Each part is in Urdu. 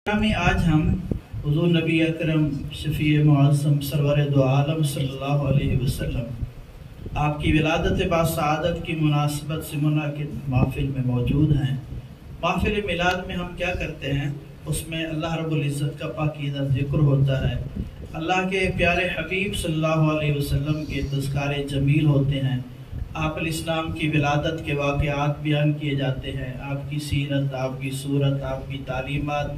آج ہم حضور نبی اکرم شفیع معظم سرور دو عالم صلی اللہ علیہ وسلم آپ کی ولادت باسعادت کی مناسبت سے منعقد محفل میں موجود ہیں۔ محفل میلاد میں ہم کیا کرتے ہیں؟ اس میں اللہ رب العزت کا پاکیزہ ذکر ہوتا ہے، اللہ کے پیارے حبیب صلی اللہ علیہ وسلم کے تذکار جمیل ہوتے ہیں، آپ الاسلام کی ولادت کے واقعات بیان کیے جاتے ہیں، آپ کی سیرت، آپ کی صورت، آپ کی تعلیمات،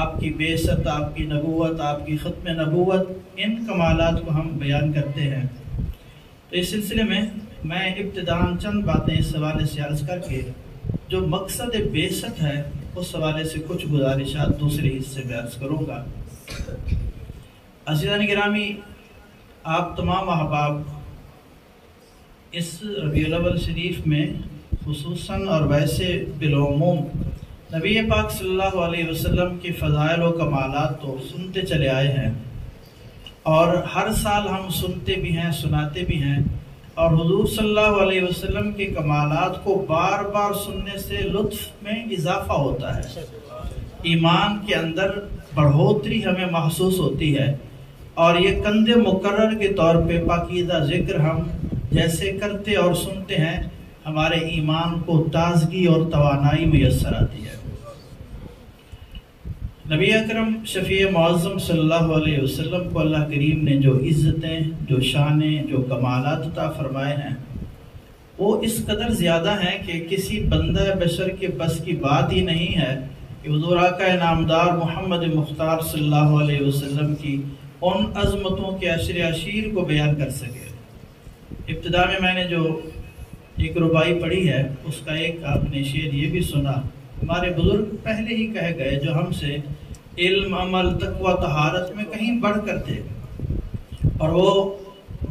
آپ کی بعثت، آپ کی نبوت، آپ کی ختم نبوت، ان کمالات کو ہم بیان کرتے ہیں۔ تو اس سلسلے میں ابتداً چند باتیں اس حوالے سے عرض کر کے جو مقصد بعثت ہے اس حوالے سے کچھ گزارشات دوسرے حصے میں عرض کروں گا۔ عزیزان گرامی، آپ تمام احباب اس ربیع الاول شریف میں خصوصاً اور ویسے بالعموم نبی پاک صلی اللہ علیہ وسلم کی فضائل و کمالات تو سنتے چلے آئے ہیں، اور ہر سال ہم سنتے بھی ہیں، سناتے بھی ہیں، اور حضور صلی اللہ علیہ وسلم کے کمالات کو بار بار سننے سے لطف میں اضافہ ہوتا ہے، ایمان کے اندر بڑھوتری ہمیں محسوس ہوتی ہے، اور یہ کند مقرر کے طور پہ پاکیزہ ذکر ہم جیسے کرتے اور سنتے ہیں، ہمارے ایمان کو تازگی اور توانائی میسر آتی ہے۔ نبی اکرم شفیع معظم صلی اللہ علیہ وسلم کو اللہ کریم نے جو عزتیں، جو شانیں، جو کمالات عطا فرمائے ہیں، وہ اس قدر زیادہ ہیں کہ کسی بندہ بشر کے بس کی بات ہی نہیں ہے کہ حضور آقا نامدار محمد مختار صلی اللہ علیہ وسلم کی ان عظمتوں کے عشر عشیر کو بیان کر سکے۔ ابتدا میں نے جو ایک ربائی پڑھی ہے، اس کا ایک آپ نے شعر یہ بھی سنا، ہمارے بزرگ پہلے ہی کہہ گئے جو ہم سے علم، عمل، تقوی، طہارت میں کہیں بڑھ کر تھے، اور وہ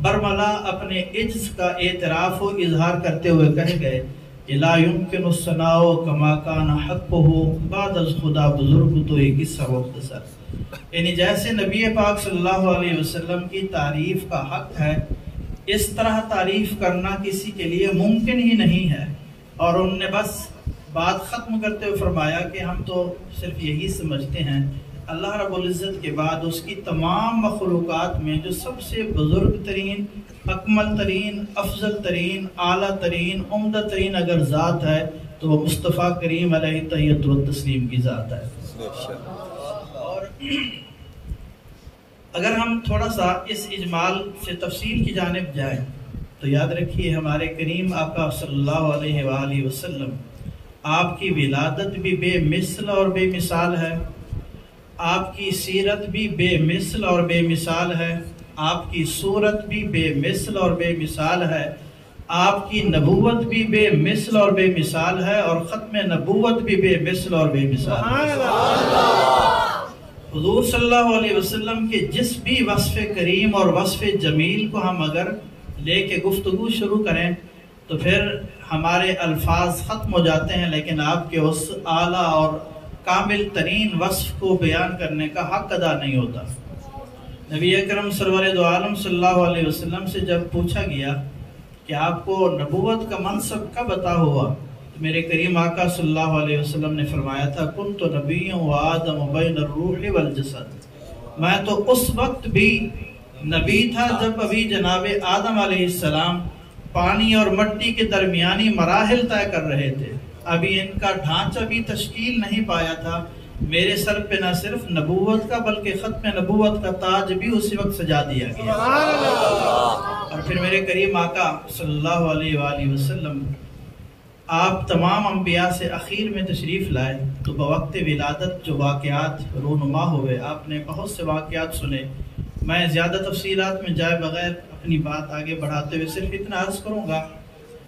برملا اپنے عجز کا اعتراف و اظہار کرتے ہوئے کہہ گئے کہ لا يمكن الثناء كما كان حقه بعد از خدا بزرگ تو ایک قصہ مختصر، یعنی جیسے نبی پاک صلی اللہ علیہ وسلم کی تعریف کا حق ہے، اس طرح تعریف کرنا کسی کے لیے ممکن ہی نہیں ہے۔ اور انہوں نے بس بات ختم کرتے ہوئے فرمایا کہ ہم تو صرف یہی سمجھتے ہیں اللہ رب العزت کے بعد اس کی تمام مخلوقات میں جو سب سے بزرگ ترین، اکمل ترین، افضل ترین، اعلیٰ ترین، عمدہ ترین اگر ذات ہے تو وہ مصطفیٰ کریم علیہ تحیت و تسلیم کی ذات ہے۔ اور اگر ہم تھوڑا سا اس اجمال سے تفصیل کی جانب جائیں تو یاد رکھیے ہمارے کریم آقا صلی اللہ علیہ وآلہ وسلم، آپ کی ولادت بھی بے مثل اور بے مثال ہے، آپ کی سیرت بھی بے مثل اور بے مثال ہے، آپ کی صورت بھی بے مثل اور بے مثال ہے، آپ کی نبوت بھی بے مثل اور بے مثال ہے، اور ختم نبوت بھی بے مثل اور بے مثال ہے۔ حضور صلی اللہ علیہ وسلم کے جس بھی وصف کریم اور وصف جمیل کو ہم اگر لے کے گفتگو شروع کریں تو پھر ہمارے الفاظ ختم ہو جاتے ہیں، لیکن آپ کے اس اعلیٰ اور کامل ترین وصف کو بیان کرنے کا حق ادا نہیں ہوتا۔ نبی اکرم سرور دو عالم صلی اللہ علیہ وسلم سے جب پوچھا گیا کہ آپ کو نبوت کا منصب کب عطا ہوا، میرے کریم آقا صلی اللہ علیہ وسلم نے فرمایا تھا کنت نبی و آدم بین الروح والجسد، میں تو اس وقت بھی نبی تھا جب ابھی جناب آدم علیہ السلام پانی اور مٹی کے درمیانی مراحل طے کر رہے تھے، ابھی ان کا ڈھانچہ بھی تشکیل نہیں پایا تھا، میرے سر پہ نہ صرف نبوت کا بلکہ ختم نبوت کا تاج بھی اسی وقت سجا دیا گیا۔ اور پھر میرے کریم آقا صلی اللہ علیہ وآلہ وسلم آپ تمام انبیاء سے اخیر میں تشریف لائے تو بوقت ولادت جو واقعات رونما ہوئے، آپ نے بہت سے واقعات سنے۔ میں زیادہ تفصیلات میں جائے بغیر اپنی بات آگے بڑھاتے ہوئے صرف اتنا عرض کروں گا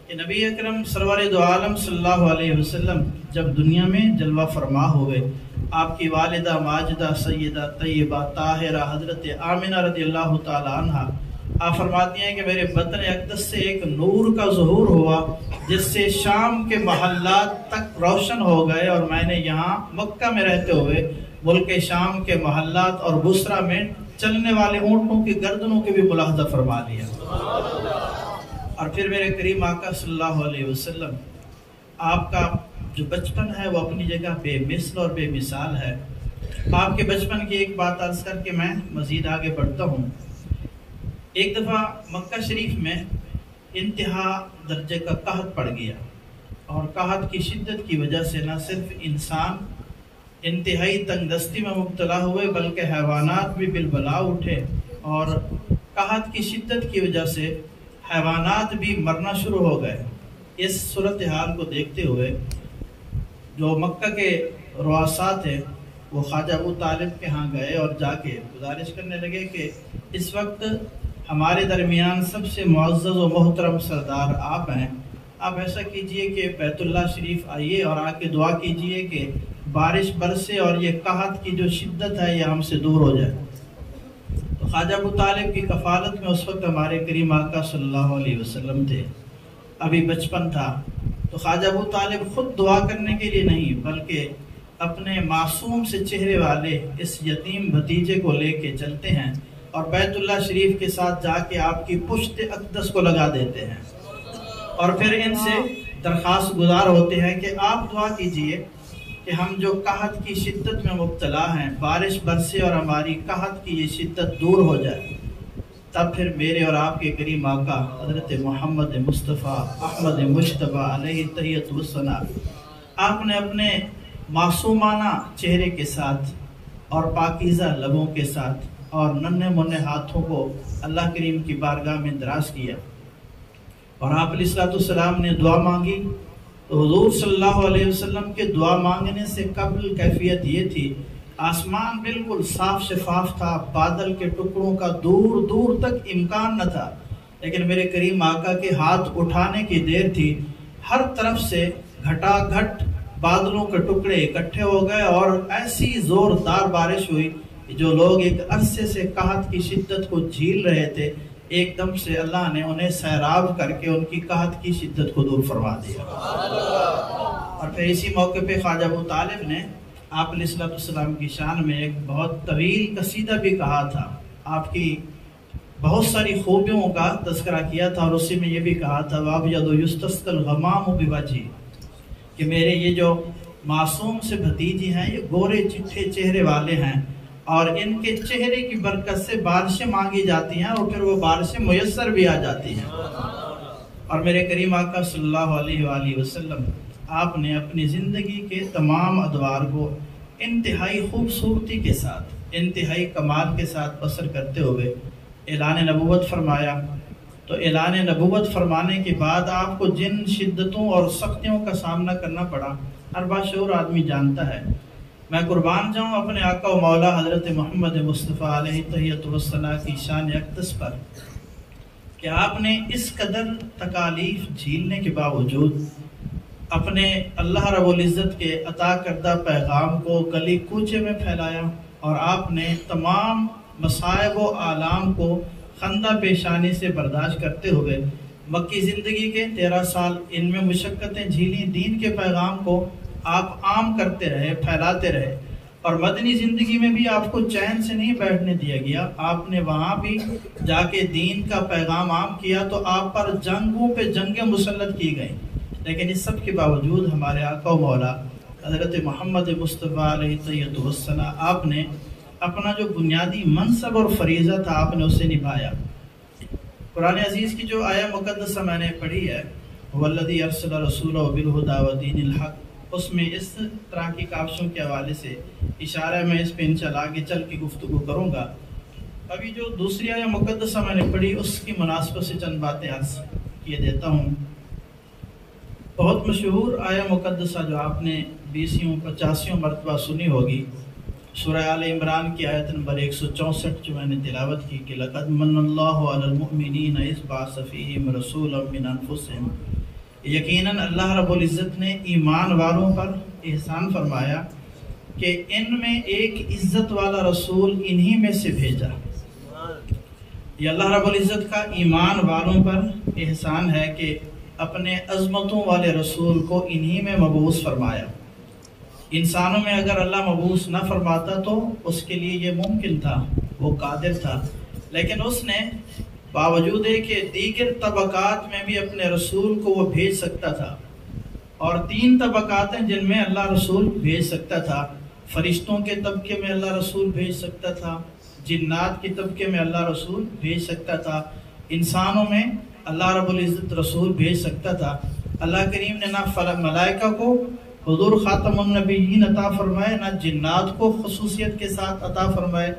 کہ نبی اکرم سرور دو عالم صلی اللہ علیہ وسلم جب دنیا میں جلوہ فرما ہوئے، آپ کی والدہ ماجدہ سیدہ طیبہ طاہرہ حضرت آمنہ رضی اللہ تعالی عنہ، آپ فرماتی ہیں کہ میرے بطن اقدس سے ایک نور کا ظہور ہوا جس سے شام کے محلات تک روشن ہو گئے، اور میں نے یہاں مکہ میں رہتے ہوئے ملک شام کے محلات اور بصرہ میں چلنے والے اونٹوں کی گردنوں کے بھی ملاحظہ فرما لیا۔ اور پھر میرے کریم آقا صلی اللہ علیہ وسلم، آپ کا جو بچپن ہے وہ اپنی جگہ بے مثل اور بے مثال ہے، آپ کے بچپن کی ایک بات عرض کر کے میں مزید آگے بڑھتا ہوں۔ ایک دفعہ مکہ شریف میں انتہا درجے کا قحط پڑ گیا، اور قحط کی شدت کی وجہ سے نہ صرف انسان انتہائی تنگ دستی میں مبتلا ہوئے بلکہ حیوانات بھی بالبلا اٹھے، اور قحط کی شدت کی وجہ سے حیوانات بھی مرنا شروع ہو گئے۔ اس صورتحال کو دیکھتے ہوئے جو مکہ کے رؤساء تھے وہ خواجہ ابو طالب کے ہاں گئے اور جا کے گزارش کرنے لگے کہ اس وقت ہمارے درمیان سب سے معزز و محترم سردار آپ ہیں، آپ ایسا کیجئے کہ بیت اللہ شریف آئیے اور آ کے دعا کیجئے کہ بارش برسے اور یہ قحط کی جو شدت ہے یہ ہم سے دور ہو جائے۔ تو خواجہ ابو طالب کی کفالت میں اس وقت ہمارے کریم آقا صلی اللہ علیہ وسلم تھے، ابھی بچپن تھا۔ تو خواجہ ابو طالب خود دعا کرنے کے لیے نہیں بلکہ اپنے معصوم سے چہرے والے اس یتیم بھتیجے کو لے کے چلتے ہیں اور بیت اللہ شریف کے ساتھ جا کے آپ کی پشت اقدس کو لگا دیتے ہیں، اور پھر ان سے درخواست گزار ہوتے ہیں کہ آپ دعا کیجئے کہ ہم جو قحط کی شدت میں مبتلا ہیں بارش برسے اور ہماری قحط کی یہ شدت دور ہو جائے۔ تب پھر میرے اور آپ کے کریم آقا حضرت محمد مصطفیٰ احمد مجتبیٰ علیہ تحیۃ والثناء، آپ نے اپنے معصومانہ چہرے کے ساتھ اور پاکیزہ لبوں کے ساتھ اور ننھے منھے ہاتھوں کو اللہ کریم کی بارگاہ میں دراز کیا، اور آپ علیہ السلام نے دعا مانگی۔ تو حضور صلی اللہ علیہ وسلم کے دعا مانگنے سے قبل کیفیت یہ تھی، آسمان بالکل صاف شفاف تھا، بادل کے ٹکڑوں کا دور دور تک امکان نہ تھا، لیکن میرے کریم آقا کے ہاتھ اٹھانے کی دیر تھی، ہر طرف سے گھٹا گھٹ بادلوں کے ٹکڑے اکٹھے ہو گئے اور ایسی زوردار بارش ہوئی جو لوگ ایک عرصے سے قحط کی شدت کو جھیل رہے تھے، ایک دم سے اللہ نے انہیں سیراب کر کے ان کی قحط کی شدت کو دور فرما دیا۔ اور پھر اسی موقع پہ خواجہ ابو طالب نے آپ علیہ السلام کی شان میں ایک بہت طویل قصیدہ بھی کہا تھا، آپ کی بہت ساری خوبیوں کا تذکرہ کیا تھا، اور اسی میں یہ بھی کہا تھا وَأَبْيَضُ يُسْتَسْقَى الْغَمَامُ بِوَجْهِهِ، کہ میرے یہ جو معصوم سے بھتیجی ہیں یہ گورے چٹھے چہرے والے ہیں، اور ان کے چہرے کی برکت سے بارشیں مانگی جاتی ہیں اور پھر وہ بارشیں میسر بھی آ جاتی ہیں۔ اور میرے کریم آقا صلی اللہ علیہ وآلہ وسلم، آپ نے اپنی زندگی کے تمام ادوار کو انتہائی خوبصورتی کے ساتھ، انتہائی کمال کے ساتھ بسر کرتے ہوئے اعلان نبوت فرمایا۔ تو اعلان نبوت فرمانے کے بعد آپ کو جن شدتوں اور سختیوں کا سامنا کرنا پڑا ہر باشعور آدمی جانتا ہے۔ میں قربان جاؤں اپنے آقا و مولا حضرت محمد مصطفیٰ علیہ تحیۃ والثناء کی شان اقدس پر کہ آپ نے اس قدر تکالیف جھیلنے کے باوجود اپنے اللہ رب العزت کے عطا کردہ پیغام کو گلی کوچے میں پھیلایا، اور آپ نے تمام مصائب و آلام کو خندہ پیشانی سے برداشت کرتے ہوئے مکی زندگی کے 13 سال ان میں مشقتیں جھیلیں، دین کے پیغام کو آپ عام کرتے رہے، پھیلاتے رہے، اور مدنی زندگی میں بھی آپ کو چین سے نہیں بیٹھنے دیا گیا، آپ نے وہاں بھی جا کے دین کا پیغام عام کیا تو آپ پر جنگوں پہ جنگیں مسلط کی گئیں، لیکن اس سب کے باوجود ہمارے آقا و مولا حضرت محمد مصطفیٰ علیہ تحیۃ والثناء، آپ نے اپنا جو بنیادی منصب اور فریضہ تھا آپ نے اسے نبھایا۔ قرآن عزیز کی جو آیہ مقدسہ میں نے پڑھی ہے وَالَّذِي أَرْسَلَ رَسُولَهُ بِالْهُدَى وَدِينِ الْحَقِّ، اس میں اس طرح کی کاوشوں کے حوالے سے اشارہ میں اس پہ انشاءاللہ آگے چل کے گفتگو کروں گا۔ ابھی جو دوسری آیہ مقدسہ میں نے پڑھی اس کی مناسبت سے چند باتیں عرض کیے دیتا ہوں۔ بہت مشہور آیہ مقدسہ جو آپ نے 20-50 مرتبہ سنی ہوگی، سورہ آل عمران کی آیت نمبر 164 جو میں نے تلاوت کی کہ لَقَدْ مَنَّ اللَّهُ عَلَى الْمُؤْمِنِينَ إِذْ بَعَثَ فِيهِمْ رَسُولًا مِّنْ أَنفُسِهِمْ، یقیناً اللہ رب العزت نے ایمان والوں پر احسان فرمایا کہ ان میں ایک عزت والا رسول انہی میں سے بھیجا۔ یہ اللہ رب العزت کا ایمان والوں پر احسان ہے کہ اپنے عظمتوں والے رسول کو انہی میں مبعوث فرمایا۔ انسانوں میں اگر اللہ مبعوث نہ فرماتا تو اس کے لیے یہ ممکن تھا، وہ قادر تھا، لیکن اس نے باوجود کہ دیگر طبقات میں بھی اپنے رسول کو وہ بھیج سکتا تھا، اور 3 طبقات ہیں جن میں اللہ رسول بھیج سکتا تھا، فرشتوں کے طبقے میں اللہ رسول بھیج سکتا تھا، جنات کے طبقے میں اللہ رسول بھیج سکتا تھا، انسانوں میں اللہ رب العزت رسول بھیج سکتا تھا۔ اللہ کریم نے نہ ملائکہ کو حضور خاتم النبیین عطا فرمائے، نہ جنات کو خصوصیت کے ساتھ عطا فرمائے۔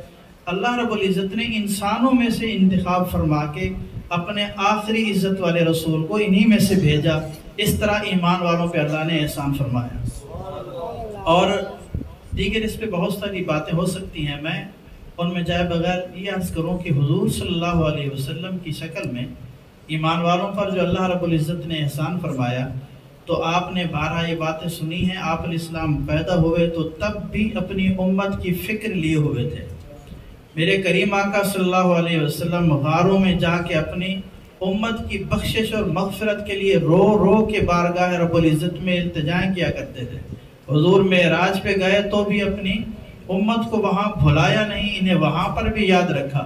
اللہ رب العزت نے انسانوں میں سے انتخاب فرما کے اپنے آخری عزت والے رسول کو انہی میں سے بھیجا۔ اس طرح ایمان والوں پہ اللہ نے احسان فرمایا۔ اور دیگر اس پہ بہت ساری باتیں ہو سکتی ہیں، میں ان میں جائے بغیر یہ عرض کروں کہ حضور صلی اللہ علیہ وسلم کی شکل میں ایمان والوں پر جو اللہ رب العزت نے احسان فرمایا، تو آپ نے بارہا یہ باتیں سنی ہیں۔ آپ علیہ السلام پیدا ہوئے تو تب بھی اپنی امت کی فکر لیے ہوئے تھے۔ میرے کریم آقا صلی اللہ علیہ وسلم غاروں میں جا کے اپنی امت کی بخشش اور مغفرت کے لیے رو رو کے بارگاہ رب العزت میں التجائیں کیا کرتے تھے۔ حضور معراج پہ گئے تو بھی اپنی امت کو وہاں بھلایا نہیں، انہیں وہاں پر بھی یاد رکھا۔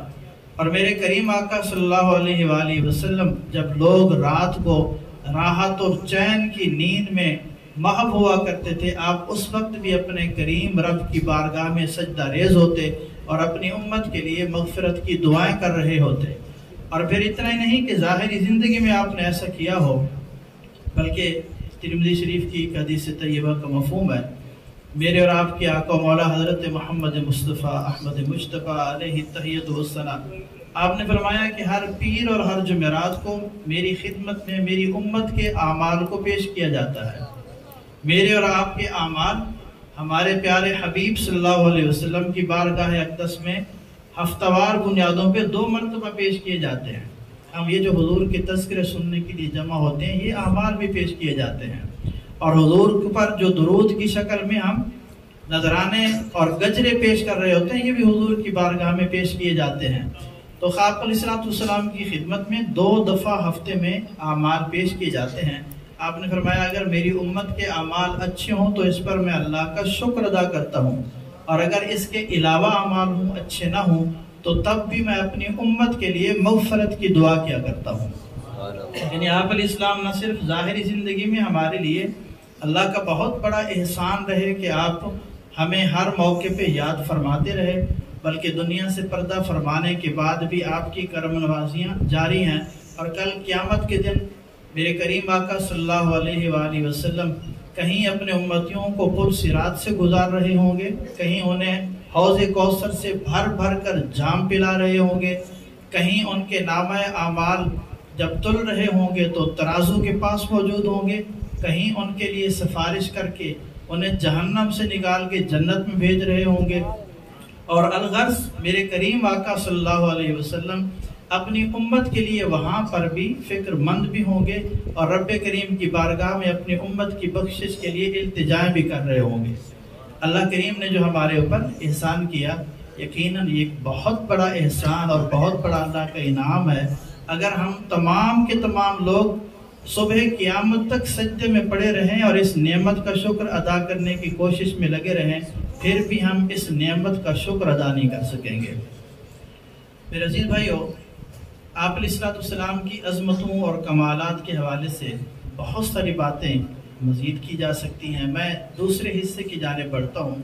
اور میرے کریم آقا صلی اللہ علیہ وآلہ وسلم جب لوگ رات کو راحت اور چین کی نیند میں محو ہوا کرتے تھے، آپ اس وقت بھی اپنے کریم رب کی بارگاہ میں سجدہ ریز ہوتے اور اپنی امت کے لیے مغفرت کی دعائیں کر رہے ہوتے۔ اور پھر اتنا ہی نہیں کہ ظاہری زندگی میں آپ نے ایسا کیا ہو، بلکہ ترمذی شریف کی ایک حدیث طیبہ کا مفہوم ہے، میرے اور آپ کے آقا مولا حضرت محمد مصطفیٰ احمد مجتبیٰ علیہ التحیۃ والثناء، آپ نے فرمایا کہ ہر پیر اور ہر جمعرات کو میری خدمت میں میری امت کے اعمال کو پیش کیا جاتا ہے۔ میرے اور آپ کے اعمال ہمارے پیارے حبیب صلی اللہ علیہ وسلم کی بارگاہ اقدس میں ہفتہ وار بنیادوں پہ 2 مرتبہ پیش کیے جاتے ہیں۔ ہم یہ جو حضور کے تذکرے سننے کے لیے جمع ہوتے ہیں، یہ اعمال بھی پیش کیے جاتے ہیں۔ اور حضور پر جو درود کی شکل میں ہم نذرانے اور گجرے پیش کر رہے ہوتے ہیں، یہ بھی حضور کی بارگاہ میں پیش کیے جاتے ہیں۔ تو آپ علیہ السلام کی خدمت میں 2 دفعہ ہفتے میں اعمال پیش کیے جاتے ہیں۔ آپ نے فرمایا اگر میری امت کے اعمال اچھے ہوں تو اس پر میں اللہ کا شکر ادا کرتا ہوں، اور اگر اس کے علاوہ اعمال اچھے نہ ہوں تو تب بھی میں اپنی امت کے لیے مغفرت کی دعا کیا کرتا ہوں۔ یعنی آپ علیہ السلام نہ صرف ظاہری زندگی میں ہمارے لیے اللہ کا بہت بڑا احسان رہے کہ آپ ہمیں ہر موقع پہ یاد فرماتے رہے، بلکہ دنیا سے پردہ فرمانے کے بعد بھی آپ کی کرم نوازیاں جاری ہیں۔ اور کل قیامت کے دن میرے کریم آقا صلی اللہ علیہ وآلہ وسلم کہیں اپنے امتیوں کو پل صراط سے گزار رہے ہوں گے، کہیں انہیں حوض کوثر سے بھر بھر کر جام پلا رہے ہوں گے، کہیں ان کے نامہ اعمال جب تل رہے ہوں گے تو ترازو کے پاس موجود ہوں گے، کہیں ان کے لیے سفارش کر کے انہیں جہنم سے نکال کے جنت میں بھیج رہے ہوں گے۔ اور الغرض میرے کریم آقا صلی اللہ علیہ وسلم اپنی امت کے لیے وہاں پر بھی فکر مند بھی ہوں گے، اور رب کریم کی بارگاہ میں اپنی امت کی بخشش کے لیے التجائیں بھی کر رہے ہوں گے۔ اللہ کریم نے جو ہمارے اوپر احسان کیا، یقیناً یہ ایک بہت بڑا احسان اور بہت بڑا اللہ کا انعام ہے۔ اگر ہم تمام کے تمام لوگ صبح قیامت تک سجدے میں پڑے رہیں اور اس نعمت کا شکر ادا کرنے کی کوشش میں لگے رہیں، پھر بھی ہم اس نعمت کا شکر ادا نہیں کر سکیں گے۔ میرے عزیز بھائیو، آپ علیہ السلام کی عظمتوں اور کمالات کے حوالے سے بہت ساری باتیں مزید کی جا سکتی ہیں۔ میں دوسرے حصے کی جانب بڑھتا ہوں۔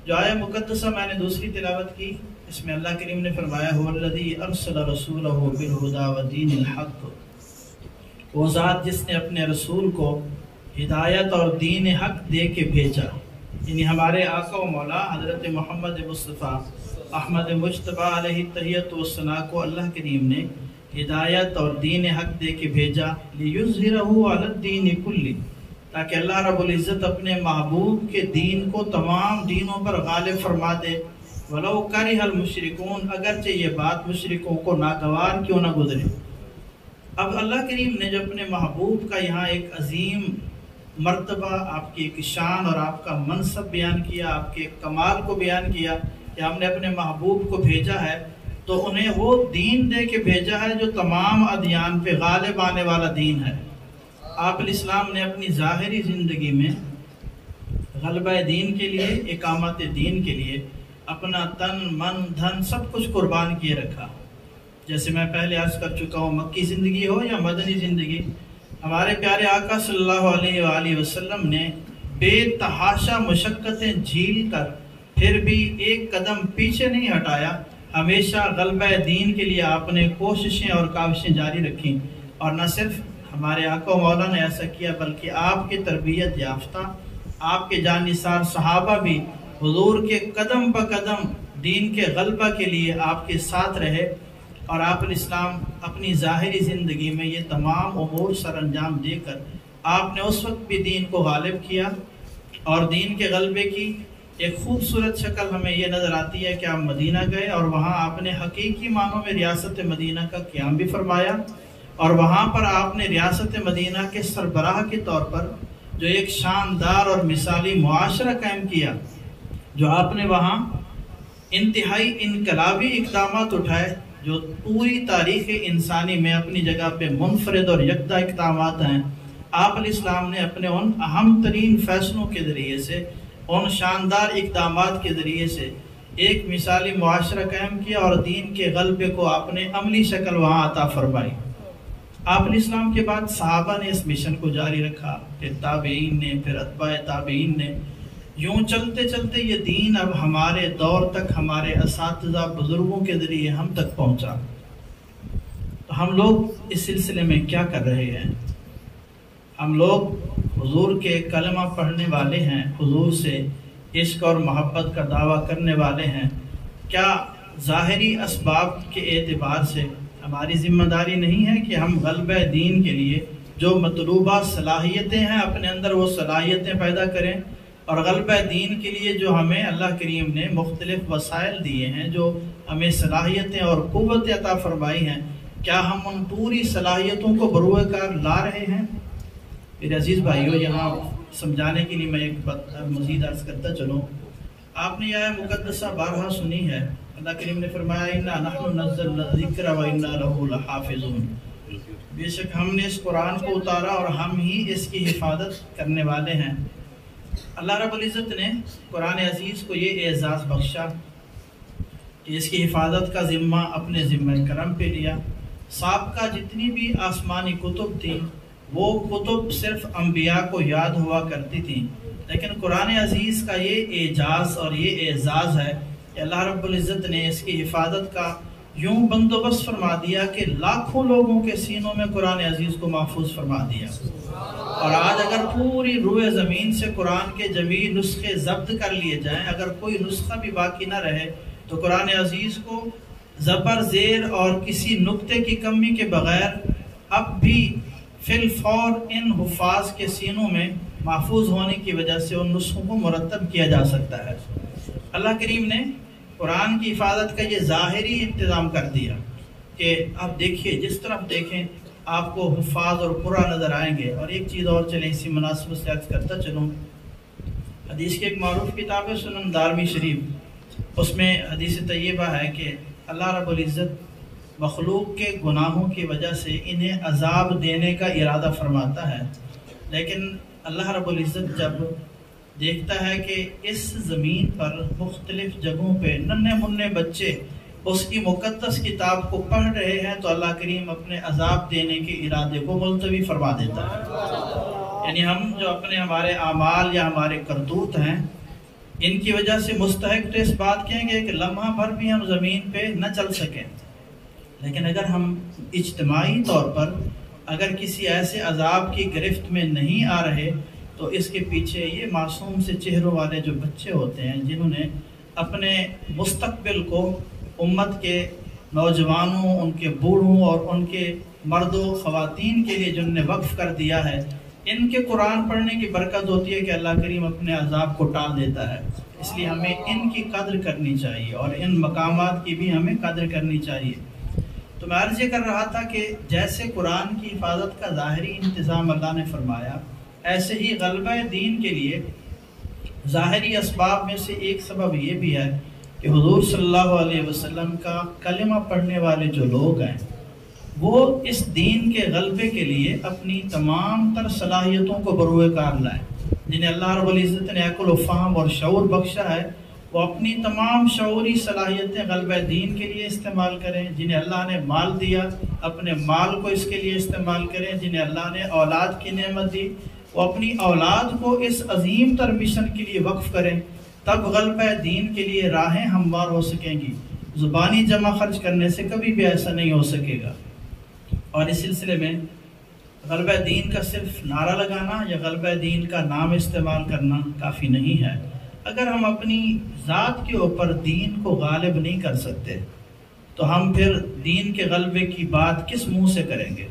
جو آیہ مقدسہ میں نے دوسری تلاوت کی، اس میں اللہ کریم نے فرمایا هو الذی ارسل رسولہ بالہدی ودین الحق، وہ ذات جس نے اپنے رسول کو ہدایت اور دین حق دے کے بھیجا، یعنی ہمارے آقا و مولا حضرت محمد مصطفیٰ احمد مجتبیٰ علیہ التحیۃ والثناء کو اللہ کریم نے ہدایت اور دین حق دے کے بھیجا، لیظہرہ علی الدین کلہ، تاکہ اللہ رب العزت اپنے محبوب کے دین کو تمام دینوں پر غالب فرما دے، ولو کرہ المشرکون، اگرچہ یہ بات مشرکوں کو ناگوار کیوں نہ گزرے۔ اب اللہ کریم نے جو اپنے محبوب کا یہاں ایک عظیم مرتبہ، آپ کی ایک شان اور آپ کا منصب بیان کیا، آپ کے کمال کو بیان کیا کہ ہم نے اپنے محبوب کو بھیجا ہے، تو انہیں وہ دین دے کے بھیجا ہے جو تمام ادیان پہ غالب آنے والا دین ہے۔ آپ علیہ السلام نے اپنی ظاہری زندگی میں غلبہ دین کے لیے، اقامت دین کے لیے اپنا تن من دھن سب کچھ قربان کیے رکھا۔ جیسے میں پہلے عرض کر چکا ہوں، مکی زندگی ہو یا مدنی زندگی، ہمارے پیارے آقا صلی اللہ علیہ وآلہ وسلم نے بے تحاشا مشقتیں جھیل کر پھر بھی ایک قدم پیچھے نہیں ہٹایا، ہمیشہ غلبہ دین کے لیے آپ نے کوششیں اور کاوشیں جاری رکھیں۔ اور نہ صرف ہمارے آقا و مولا نے ایسا کیا، بلکہ آپ کی تربیت یافتہ آپ کے جانثار صحابہ بھی حضور کے قدم بہ قدم دین کے غلبہ کے لیے آپ کے ساتھ رہے، اور آپ الاسلام اپنی ظاہری زندگی میں یہ تمام امور سر انجام دے کر آپ نے اس وقت بھی دین کو غالب کیا۔ اور دین کے غلبے کی ایک خوبصورت شکل ہمیں یہ نظر آتی ہے کہ آپ مدینہ گئے اور وہاں آپ نے حقیقی معنوں میں ریاست مدینہ کا قیام بھی فرمایا، اور وہاں پر آپ نے ریاست مدینہ کے سربراہ کے طور پر جو ایک شاندار اور مثالی معاشرہ قائم کیا، جو آپ نے وہاں انتہائی انقلابی اقدامات اٹھائے جو پوری تاریخ انسانی میں اپنی جگہ پہ منفرد اور یکتا اقدامات ہیں۔ آپ علیہ السلام نے اپنے ان اہم ترین فیصلوں کے ذریعے سے، ان شاندار اقدامات کے ذریعے سے ایک مثالی معاشرہ قائم کیا، اور دین کے غلبے کو آپ نے عملی شکل وہاں عطا فرمائی۔ آپ علیہ السلام کے بعد صحابہ نے اس مشن کو جاری رکھا، پھر تابعین نے، پھر اتباع تابعین نے، یوں چلتے چلتے یہ دین اب ہمارے دور تک ہمارے اساتذہ بزرگوں کے ذریعے ہم تک پہنچا۔ تو ہم لوگ اس سلسلے میں کیا کر رہے ہیں؟ ہم لوگ حضور کے کلمہ پڑھنے والے ہیں، حضور سے عشق اور محبت کا دعویٰ کرنے والے ہیں۔ کیا ظاہری اسباب کے اعتبار سے ہماری ذمہ داری نہیں ہے کہ ہم غلبہ دین کے لیے جو مطلوبہ صلاحیتیں ہیں اپنے اندر وہ صلاحیتیں پیدا کریں، اور غلبہ دین کے لیے جو ہمیں اللہ کریم نے مختلف وسائل دیے ہیں، جو ہمیں صلاحیتیں اور قوت عطا فرمائی ہیں، کیا ہم ان پوری صلاحیتوں کو بروئے کار لا رہے ہیں؟ میرے عزیز بھائیو، یہاں سمجھانے کے لیے میں ایک بات مزید عرض کرتا چلوں۔ آپ نے یہ مقدسہ بارہا سنی ہے، اللہ کریم نے فرمایا اِنَّا نَحْنُ نَزَّلْنَا الذِّكْرَ وَإِنَّا لَهُ لَحَافِظُونَ، بے شک ہم نے اس قرآن کو اتارا اور ہم ہی اس کی حفاظت کرنے والے ہیں۔ اللہ رب العزت نے قرآن عزیز کو یہ اعزاز بخشا کہ اس کی حفاظت کا ذمہ اپنے ذمہ کرم پہ لیا۔ سابقہ جتنی بھی آسمانی کتب تھیں وہ کتب صرف انبیاء کو یاد ہوا کرتی تھیں، لیکن قرآن عزیز کا یہ اعجاز اور یہ اعزاز ہے کہ اللہ رب العزت نے اس کی حفاظت کا یوں بندوبست فرما دیا کہ لاکھوں لوگوں کے سینوں میں قرآن عزیز کو محفوظ فرما دیا۔ اور آج اگر پوری روئے زمین سے قرآن کے جمیع نسخے ضبط کر لیے جائیں، اگر کوئی نسخہ بھی باقی نہ رہے، تو قرآن عزیز کو زبر زیر اور کسی نقطے کی کمی کے بغیر اب بھی فی الفور ان حفاظ کے سینوں میں محفوظ ہونے کی وجہ سے ان نسخوں کو مرتب کیا جا سکتا ہے۔ اللہ کریم نے قرآن کی حفاظت کا یہ ظاہری انتظام کر دیا کہ آپ دیکھیے، جس طرف دیکھیں آپ کو حفاظ اور قرآن نظر آئیں گے۔ اور ایک چیز اور چلیں اسی مناسبت سے عرض کرتا چلوں، حدیث کی ایک معروف کتاب ہے سنن دارمی شریف، اس میں حدیث طیبہ ہے کہ اللہ رب العزت مخلوق کے گناہوں کی وجہ سے انہیں عذاب دینے کا ارادہ فرماتا ہے، لیکن اللہ رب العزت جب دیکھتا ہے کہ اس زمین پر مختلف جگہوں پہ ننھے منھے بچے اس کی مقدس کتاب کو پڑھ رہے ہیں، تو اللہ کریم اپنے عذاب دینے کے ارادے کو ملتوی فرما دیتا ہے۔ یعنی ہم جو اپنے ہمارے اعمال یا ہمارے کرتوت ہیں، ان کی وجہ سے مستحق تو اس بات کے ہیں کہ ایک لمحہ بھر بھی ہم زمین پہ نہ چل سکیں، لیکن اگر ہم اجتماعی طور پر اگر کسی ایسے عذاب کی گرفت میں نہیں آ رہے، تو اس کے پیچھے یہ معصوم سے چہروں والے جو بچے ہوتے ہیں، جنہوں نے اپنے مستقبل کو امت کے نوجوانوں، ان کے بوڑھوں اور ان کے مرد و خواتین کے لیے جن نے وقف کر دیا ہے، ان کے قرآن پڑھنے کی برکت ہوتی ہے کہ اللہ کریم اپنے عذاب کو ٹال دیتا ہے۔ اس لیے ہمیں ان کی قدر کرنی چاہیے اور ان مقامات کی بھی ہمیں قدر کرنی چاہیے۔ تو میں عرض یہ کر رہا تھا کہ جیسے قرآن کی حفاظت کا ظاہری انتظام اللہ نے فرمایا، ایسے ہی غلبہ دین کے لیے ظاہری اسباب میں سے ایک سبب یہ بھی ہے کہ حضور صلی اللہ علیہ وسلم کا کلمہ پڑھنے والے جو لوگ ہیں، وہ اس دین کے غلبے کے لیے اپنی تمام تر صلاحیتوں کو بروئے کار لائیں۔ جنہیں اللہ رب العزت نے عقل و فہم اور شعور بخشا ہے، وہ اپنی تمام شعوری صلاحیتیں غلبہ دین کے لیے استعمال کریں۔ جنہیں اللہ نے مال دیا، اپنے مال کو اس کے لیے استعمال کریں۔ جنہیں اللہ نے اولاد کی نعمت دی، وہ اپنی اولاد کو اس عظیم تر مشن کے لیے وقف کریں۔ تب غلبہ دین کے لیے راہیں ہموار ہو سکیں گی. زبانی جمع خرچ کرنے سے کبھی بھی ایسا نہیں ہو سکے گا. اور اس سلسلے میں غلبہ دین کا صرف نعرہ لگانا یا غلبہ دین کا نام استعمال کرنا کافی نہیں ہے. اگر ہم اپنی ذات کے اوپر دین کو غالب نہیں کر سکتے تو ہم پھر دین کے غلبے کی بات کس منہ سے کریں گے؟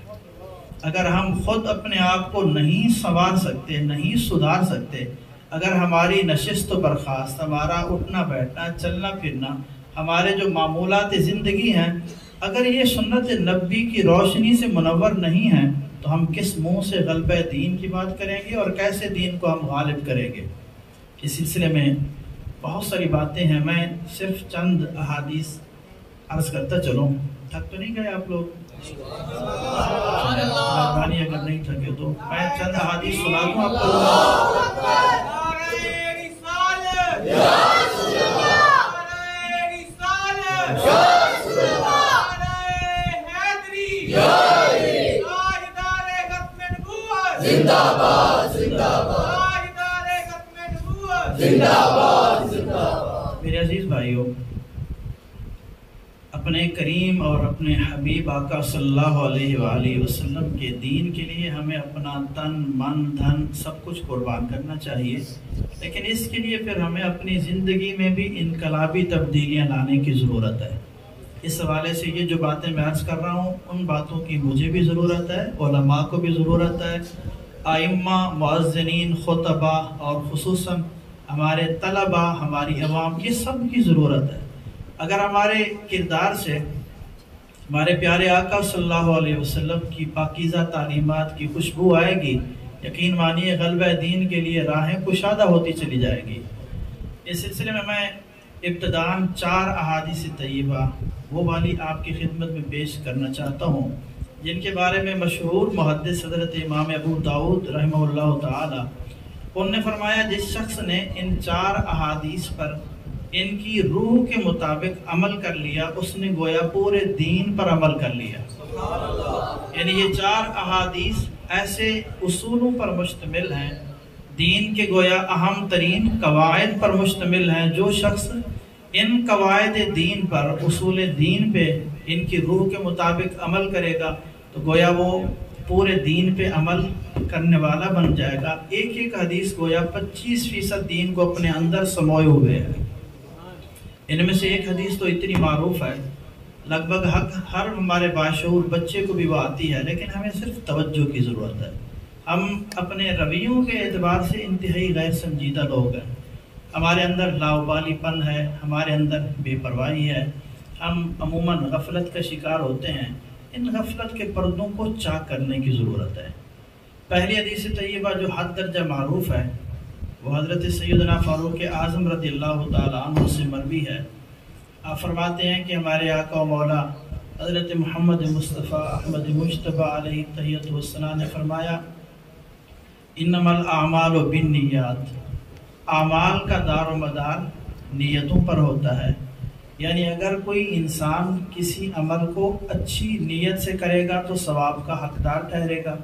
اگر ہم خود اپنے آپ کو نہیں سنوار سکتے، نہیں سدھار سکتے، اگر ہماری نشست و برخاست، ہمارا اٹھنا بیٹھنا، چلنا پھرنا، ہمارے جو معمولات زندگی ہیں، اگر یہ سنت نبی کی روشنی سے منور نہیں ہیں تو ہم کس منہ سے غلبہ دین کی بات کریں گے اور کیسے دین کو ہم غالب کریں گے؟ اس سلسلے میں بہت ساری باتیں ہیں. میں صرف چند احادیث عرض کرتا چلوں. تھک تو نہیں گئے آپ لوگ؟ مہربانی اگر نہیں تھکے تو میں چند احادیث سنا دوں آپ کو. میرے عزیز بھائیوں، اپنے کریم اور اپنے حبیب آقا صلی اللہ علیہ وآلہ وسلم کے دین کے لیے ہمیں اپنا تن، من، دھن سب کچھ قربان کرنا چاہیے. لیکن اس کے لیے پھر ہمیں اپنی زندگی میں بھی انقلابی تبدیلیاں لانے کی ضرورت ہے. اس حوالے سے یہ جو باتیں میں عرض کر رہا ہوں، ان باتوں کی مجھے بھی ضرورت ہے، علماء کو بھی ضرورت ہے، ائمہ، مؤذنین، خطبہ اور خصوصاً ہمارے طلبہ، ہماری عوام، یہ سب کی ضرورت ہے. اگر ہمارے کردار سے ہمارے پیارے آقا صلی اللہ علیہ وسلم کی پاکیزہ تعلیمات کی خوشبو آئے گی، یقین مانیے غلبہ دین کے لیے راہیں کشادہ ہوتی چلی جائے گی. اس سلسلے میں ابتداً 4 احادیث طیبہ وہ والی آپ کی خدمت میں پیش کرنا چاہتا ہوں، جن کے بارے میں مشہور محدث حضرت امام ابو داؤد رحمہ اللہ تعالی انہوں نے فرمایا، جس شخص نے ان 4 احادیث پر ان کی روح کے مطابق عمل کر لیا، اس نے گویا پورے دین پر عمل کر لیا. یعنی یہ 4 احادیث ایسے اصولوں پر مشتمل ہیں، دین کے گویا اہم ترین قواعد پر مشتمل ہیں. جو شخص ان قواعد دین پر، اصول دین پہ ان کی روح کے مطابق عمل کرے گا تو گویا وہ پورے دین پہ عمل کرنے والا بن جائے گا. ایک ایک حدیث گویا 25% دین کو اپنے اندر سموئے ہوئے ہے. ان میں سے ایک حدیث تو اتنی معروف ہے، لگ بھگ ہر ہمارے باشعور بچے کو بھی وہ آتی ہے، لیکن ہمیں صرف توجہ کی ضرورت ہے. ہم اپنے رویوں کے اعتبار سے انتہائی غیر سنجیدہ لوگ ہیں. ہمارے اندر لاؤبالی پن ہے، ہمارے اندر بے پرواہی ہے، ہم عموماً غفلت کا شکار ہوتے ہیں. ان غفلت کے پردوں کو چاک کرنے کی ضرورت ہے. پہلی حدیث طیبہ جو حد درجہ معروف ہے وہ حضرت سیدنا فاروق اعظم رضی اللہ تعالیٰ عنہ سے مروی ہے. آپ فرماتے ہیں کہ ہمارے آقا و مولا حضرت محمد مصطفیٰ احمد مجتبیٰ علیہ تحیۃ والثناء نے فرمایا، انما الاعمال بالنیات، اعمال کا دار و مدار نیتوں پر ہوتا ہے. یعنی اگر کوئی انسان کسی عمل کو اچھی نیت سے کرے گا تو ثواب کا حقدار ٹھہرے گا،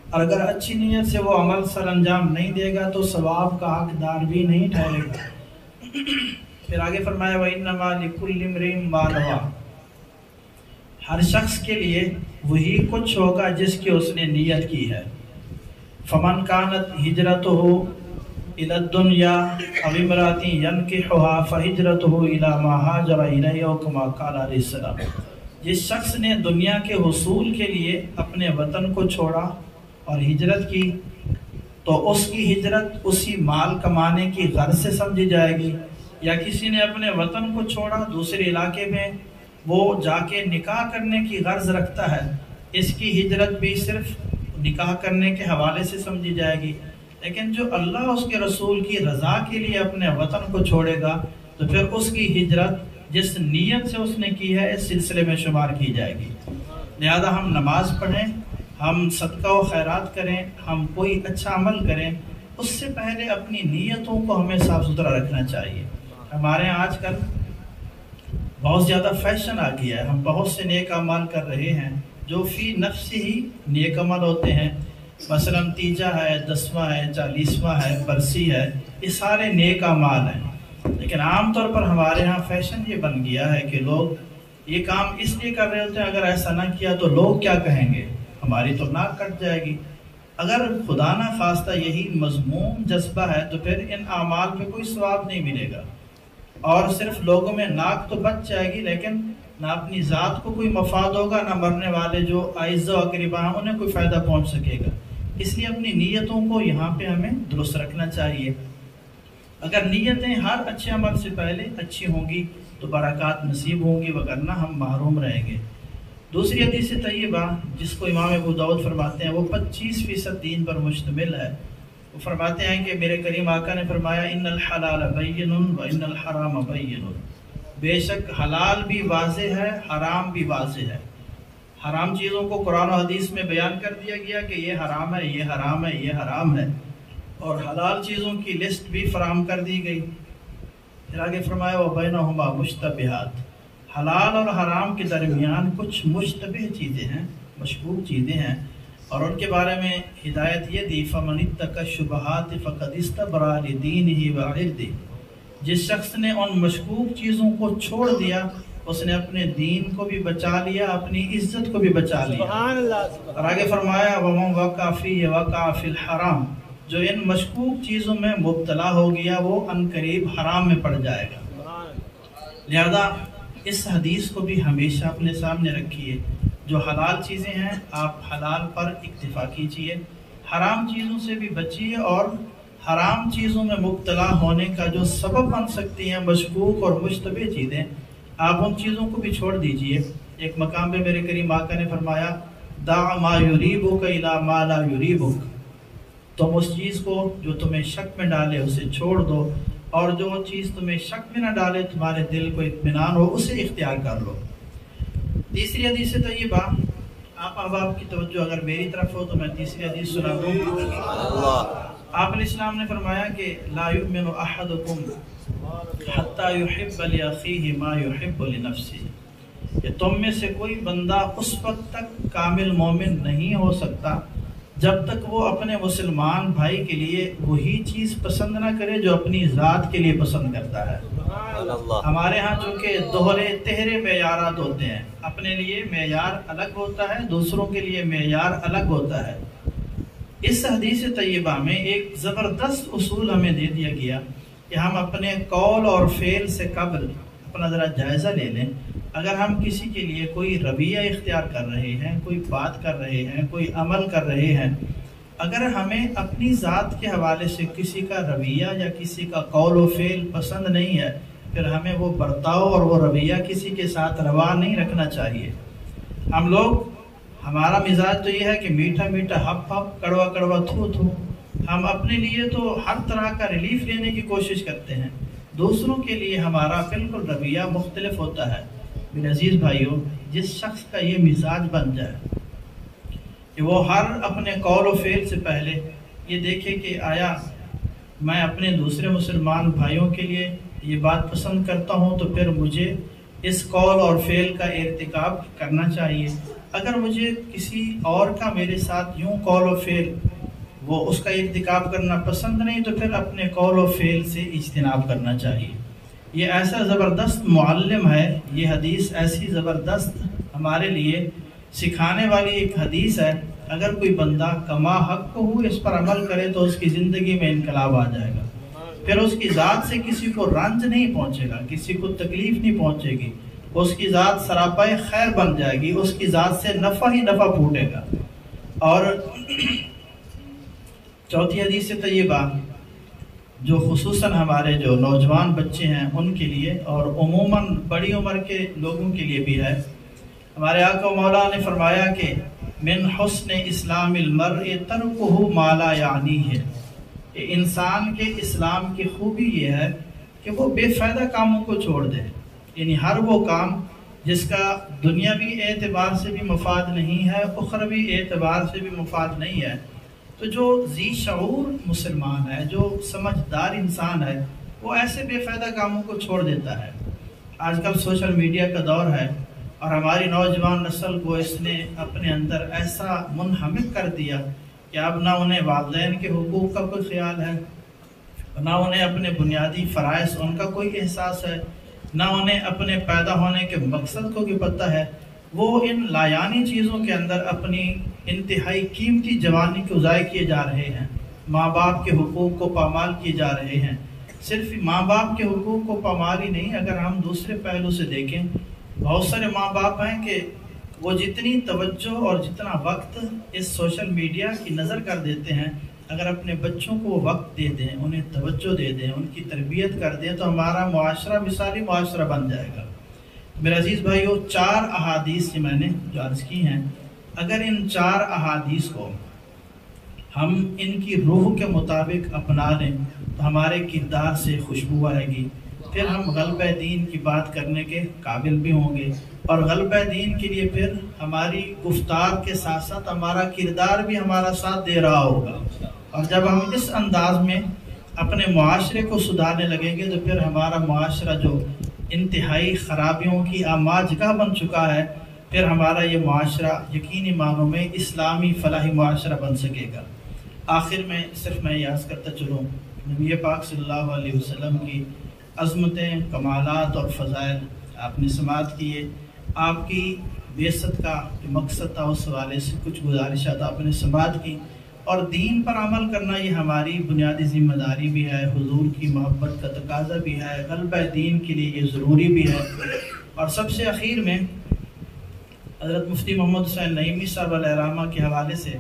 اور اگر اچھی نیت سے وہ عمل سر انجام نہیں دے گا تو ثواب کا حقدار بھی نہیں ٹھہرے گا. پھر آگے فرمایا، وَإِنَّمَا لِكُلِّ امْرِئٍ مَا نَوَىٰ، ہر شخص کے لیے وہی کچھ ہوگا جس کی اس نے نیت کی ہے. فَمَنْ كَانَتْ هِجْرَتُهُ إِلَى الدُّنْيَا أَوْ امْرَأَةٍ يَنْكِحُهَا فَهِجْرَتُهُ إِلَىٰ مَا هَاجَرَ إِلَيْهِ أَوْ كَمَا قَالَ عَلَيْهِ السَّلَامُ، جس شخص نے دنیا کے حصول کے لیے اپنے وطن کو چھوڑا اور ہجرت کی تو اس کی ہجرت اسی مال کمانے کی غرض سے سمجھی جائے گی. یا کسی نے اپنے وطن کو چھوڑا، دوسرے علاقے میں وہ جا کے نکاح کرنے کی غرض رکھتا ہے، اس کی ہجرت بھی صرف نکاح کرنے کے حوالے سے سمجھی جائے گی. لیکن جو اللہ اس کے رسول کی رضا کے لیے اپنے وطن کو چھوڑے گا تو پھر اس کی ہجرت جس نیت سے اس نے کی ہے اس سلسلے میں شمار کی جائے گی. لہذا ہم نماز پڑھیں، ہم صدقہ و خیرات کریں، ہم کوئی اچھا عمل کریں، اس سے پہلے اپنی نیتوں کو ہمیں صاف ستھرا رکھنا چاہیے. ہمارے یہاں آج کل بہت زیادہ فیشن آ گیا ہے، ہم بہت سے نیک اعمال کر رہے ہیں جو فی نفس ہی نیک عمل ہوتے ہیں. مثلا تیجا ہے، 10واں ہے، 40واں ہے، برسی ہے، یہ سارے نیک اعمال ہیں. لیکن عام طور پر ہمارے ہاں فیشن یہ بن گیا ہے کہ لوگ یہ کام اس لیے کر رہے ہوتے ہیں اگر ایسا نہ کیا تو لوگ کیا کہیں گے، ہماری تو ناک کٹ جائے گی۔ اگر خدا نہ خواستہ یہی مذموم جذبہ ہے تو پھر ان اعمال پہ کوئی ثواب نہیں ملے گا، اور صرف لوگوں میں ناک تو بچ جائے گی لیکن نہ اپنی ذات کو کوئی مفاد ہوگا، نہ مرنے والے جو اعزاء و اقرباء ہیں انہیں کوئی فائدہ پہنچ سکے گا۔ اس لیے اپنی نیتوں کو یہاں پہ ہمیں درست رکھنا چاہیے۔ اگر نیتیں ہر اچھے عمل سے پہلے اچھی ہوں گی تو برکات نصیب ہوں گی، وگرنہ ہم محروم رہیں گے۔ دوسری حدیث طیبہ جس کو امام ابو داؤد فرماتے ہیں وہ 25% دین پر مشتمل ہے۔ وہ فرماتے ہیں کہ میرے کریم آقا نے فرمایا ان الحلال بین و ان الحرام بین، بے شک حلال بھی واضح ہے، حرام بھی واضح ہے۔ حرام چیزوں کو قرآن و حدیث میں بیان کر دیا گیا کہ یہ حرام ہے، یہ حرام ہے، یہ حرام ہے، اور حلال چیزوں کی لسٹ بھی فراہم کر دی گئی۔ پھر آگے فرمایا وَبَيْنَهُمَا مُشْتَبِهَاتٌ، حلال اور حرام کے درمیان کچھ مشتبہ چیزیں ہیں، مشکوک چیزیں ہیں، اور ان کے بارے میں ہدایت یہ دی فَمَنِ اتَّقَى الشُّبُهَاتِ فَقَدِ اسْتَبْرَأَ لِدِينِهِ وَعِرْضِهِ، جس شخص نے ان مشکوک چیزوں کو چھوڑ دیا اس نے اپنے دین کو بھی بچا لیا، اپنی عزت کو بھی بچا لیا۔ اور آگے فرمایا وَمَنْ وَقَعَ فِيهِ وَقَعَ فِي الْحَرَامِ، جو ان مشکوک چیزوں میں مبتلا ہو گیا وہ عنقریب حرام میں پڑ جائے گا۔ لہذا اس حدیث کو بھی ہمیشہ اپنے سامنے رکھیے، جو حلال چیزیں ہیں آپ حلال پر اکتفا کیجیے، حرام چیزوں سے بھی بچیے، اور حرام چیزوں میں مبتلا ہونے کا جو سبب بن سکتی ہیں مشکوک اور مشتبہ چیزیں، آپ ان چیزوں کو بھی چھوڑ دیجئے۔ ایک مقام پہ میرے کریم آقا نے فرمایا دع ما یریبک الی ما لا یریبک، تم اس چیز کو جو تمہیں شک میں ڈالے اسے چھوڑ دو، اور جو چیز تمہیں شک میں نہ ڈالے تمہارے دل کو اطمینان ہو اسے اختیار کر لو۔ تیسری حدیث طیبہ، آپ احباب کی توجہ اگر میری طرف ہو تو میں تیسری حدیث سنا دوں۔ آپ علیہ السلام نے فرمایا کہ لا یؤمن احدکم حتی یحب لأخیہ ما یحب لنفسہ، کہ تم میں سے کوئی بندہ اس وقت تک کامل مومن نہیں ہو سکتا جب تک وہ اپنے مسلمان بھائی کے لیے وہی چیز پسند نہ کرے جو اپنی ذات کے لیے پسند کرتا ہے۔ ہمارے ہاں چونکہ دوہرے تہرے معیارات ہوتے ہیں، اپنے لیے معیار الگ ہوتا ہے، دوسروں کے لیے معیار الگ ہوتا ہے۔ اس حدیث طیبہ میں ایک زبردست اصول ہمیں دے دیا گیا کہ ہم اپنے قول اور فعل سے قبل اپنا ذرا جائزہ لے لیں۔ اگر ہم کسی کے لیے کوئی رویہ اختیار کر رہے ہیں، کوئی بات کر رہے ہیں، کوئی عمل کر رہے ہیں، اگر ہمیں اپنی ذات کے حوالے سے کسی کا رویہ یا کسی کا قول و فعل پسند نہیں ہے، پھر ہمیں وہ برتاؤ اور وہ رویہ کسی کے ساتھ روا نہیں رکھنا چاہیے۔ ہم لوگ، ہمارا مزاج تو یہ ہے کہ میٹھا میٹھا ہپ ہپ، کڑوا کڑوا تھو تھو، ہم اپنے لیے تو ہر طرح کا ریلیف لینے کی کوشش کرتے ہیں، دوسروں کے لیے ہمارا بالکل رویہ مختلف ہوتا ہے۔ میرے عزیز بھائیوں، جس شخص کا یہ مزاج بن جائے کہ وہ ہر اپنے قول و فعل سے پہلے یہ دیکھے کہ آیا میں اپنے دوسرے مسلمان بھائیوں کے لیے یہ بات پسند کرتا ہوں تو پھر مجھے اس قول اور فعل کا ارتکاب کرنا چاہیے، اگر مجھے کسی اور کا میرے ساتھ یوں قول و فعل وہ اس کا ارتکاب کرنا پسند نہیں تو پھر اپنے قول و فعل سے اجتناب کرنا چاہیے۔ یہ ایسا زبردست معلم ہے، یہ حدیث ایسی زبردست ہمارے لیے سکھانے والی ایک حدیث ہے۔ اگر کوئی بندہ کما حق کو ہو اس پر عمل کرے تو اس کی زندگی میں انقلاب آ جائے گا، پھر اس کی ذات سے کسی کو رنج نہیں پہنچے گا، کسی کو تکلیف نہیں پہنچے گی، اس کی ذات سراپائے خیر بن جائے گی، اس کی ذات سے نفع ہی نفع پھوٹے گا۔ اور چوتھی حدیث طیبہ جو خصوصاً ہمارے جو نوجوان بچے ہیں ان کے لیے اور عموماً بڑی عمر کے لوگوں کے لیے بھی ہے، ہمارے آقا و مولا نے فرمایا کہ من حسن اسلام المرء ترکہ ما لا یعنیہ، کہ انسان کے اسلام کی خوبی یہ ہے کہ وہ بے فائدہ کاموں کو چھوڑ دے، یعنی ہر وہ کام جس کا دنیاوی اعتبار سے بھی مفاد نہیں ہے، اخروی اعتبار سے بھی مفاد نہیں ہے۔ تو جو ذی شعور مسلمان ہے، جو سمجھدار انسان ہے، وہ ایسے بے فائدہ کاموں کو چھوڑ دیتا ہے۔ آج کل سوشل میڈیا کا دور ہے اور ہماری نوجوان نسل کو اس نے اپنے اندر ایسا منہمک کر دیا کہ اب نہ انہیں والدین کے حقوق کا کوئی خیال ہے، نہ انہیں اپنے بنیادی فرائض ان کا کوئی احساس ہے، نہ انہیں اپنے پیدا ہونے کے مقصد کو بھی پتہ ہے۔ وہ ان لایانی چیزوں کے اندر اپنی انتہائی قیمتی جوانی کو ضائع کیے جا رہے ہیں، ماں باپ کے حقوق کو پامال کیے جا رہے ہیں۔ صرف ماں باپ کے حقوق کو پامال ہی نہیں، اگر ہم دوسرے پہلو سے دیکھیں، بہت سارے ماں باپ ہیں کہ وہ جتنی توجہ اور جتنا وقت اس سوشل میڈیا کی نظر کر دیتے ہیں، اگر اپنے بچوں کو وہ وقت دے دیں، انہیں توجہ دے دیں، ان کی تربیت کر دیں، تو ہمارا معاشرہ مثالی معاشرہ بن جائے گا۔ میرے عزیز بھائیو، 4 احادیث میں نے جو عرض کی ہیں، اگر ان 4 احادیث کو ہم ان کی روح کے مطابق اپنا لیں تو ہمارے کردار سے خوشبو آئے گی، پھر ہم غلبہ دین کی بات کرنے کے قابل بھی ہوں گے، اور غلبہ دین کے لیے پھر ہماری گفتار کے ساتھ ساتھ ہمارا کردار بھی ہمارا ساتھ دے رہا ہوگا۔ اور جب ہم اس انداز میں اپنے معاشرے کو سدھارنے لگیں گے تو پھر ہمارا معاشرہ جو انتہائی خرابیوں کی آماجگاہ بن چکا ہے، پھر ہمارا یہ معاشرہ یقینی معنوں میں اسلامی فلاحی معاشرہ بن سکے گا۔ آخر میں صرف میں یاد کرتا چلوں، نبی پاک صلی اللہ علیہ وسلم کی عظمتیں، کمالات اور فضائل آپ نے سماعت کیے۔ آپ کی بعثت کا جو مقصد تھا اس حوالے سے کچھ گزارشات آپ نے سماعت کی، اور دین پر عمل کرنا یہ ہماری بنیادی ذمہ داری بھی ہے، حضور کی محبت کا تقاضا بھی ہے، غلبہ دین کے لیے یہ ضروری بھی ہے۔ اور سب سے اخیر میں حضرت مفتی محمد حسین نعیمی صاحب علیہ رحمہ کے حوالے سے،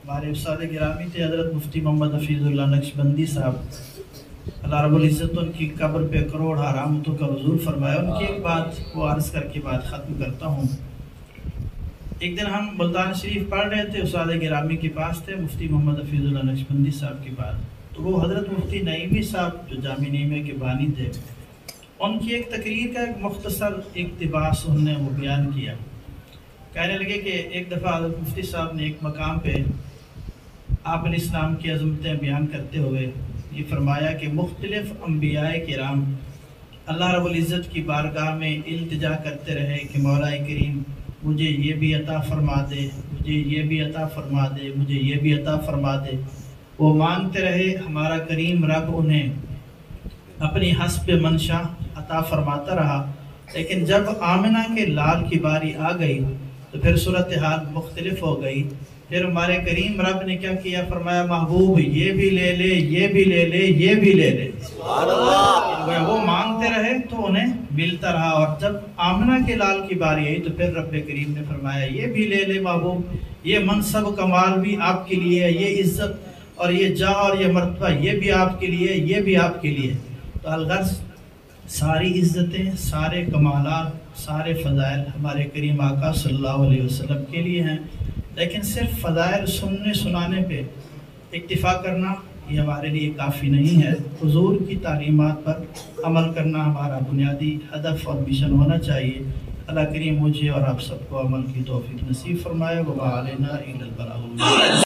ہمارے استاد گرامی تھے حضرت مفتی محمد حفیظ اللہ نقشبندی صاحب، اللہ رب العزت ان کی قبر پہ کروڑ رحمتوں کا حضور فرمایا۔ ان کی ایک بات وہ عرض کر کے بات ختم کرتا ہوں۔ ایک دن ہم ملتان شریف پڑھ رہے تھے، استاد گرامی کے پاس تھے، مفتی محمد حفیظ اللہ نقشبندی صاحب کے پاس، تو وہ حضرت مفتی نعیمی صاحب جو جامع نعیمیہ کے بانی تھے، ان کی ایک تقریر کا ایک مختصر اقتباس انہوں نے وہ بیان کیا۔ کہنے لگے کہ ایک دفعہ حضرت مفتی صاحب نے ایک مقام پہ آپ علیہ السلام کی عظمتیں بیان کرتے ہوئے یہ فرمایا کہ مختلف انبیاء کرام اللہ رب العزت کی بارگاہ میں التجا کرتے رہے کہ مولا کریم مجھے یہ بھی عطا فرما دے، مجھے یہ بھی عطا فرما دے، مجھے یہ بھی عطا فرما دے۔ وہ مانگتے رہے، ہمارا کریم رب انہیں اپنی حسب منشا عطا فرماتا رہا، لیکن جب آمنہ کے لال کی باری آ گئی تو پھر صورتحال مختلف ہو گئی۔ پھر ہمارے کریم رب نے کیا کیا؟ فرمایا محبوب یہ بھی لے لے، یہ بھی لے لے، یہ بھی لے لے۔ سبحان اللہ۔ وہ مانگتے رہے تو انہیں ملتا رہا، اور جب آمنہ کے لال کی باری آئی تو پھر رب کریم نے فرمایا یہ بھی لے لے محبوب، یہ منصب کمال بھی آپ کے لیے ہے، یہ عزت اور یہ جاہ اور یہ مرتبہ یہ بھی آپ کے لیے، یہ بھی آپ کے لیے۔ تو الغرض ساری عزتیں، سارے کمالات، سارے فضائل ہمارے کریم آقا صلی اللہ علیہ وسلم کے لیے ہیں، لیکن صرف فضائل سننے سنانے پہ اکتفا کرنا یہ ہمارے لیے کافی نہیں ہے۔ حضور کی تعلیمات پر عمل کرنا ہمارا بنیادی ہدف اور مشن ہونا چاہیے۔ اللہ کریم مجھے اور آپ سب کو عمل کی توفیق نصیب فرمائے۔ وَمَا عَلَيْنَا إِلَّا الْبَلَاغُ الْمُبِينُ۔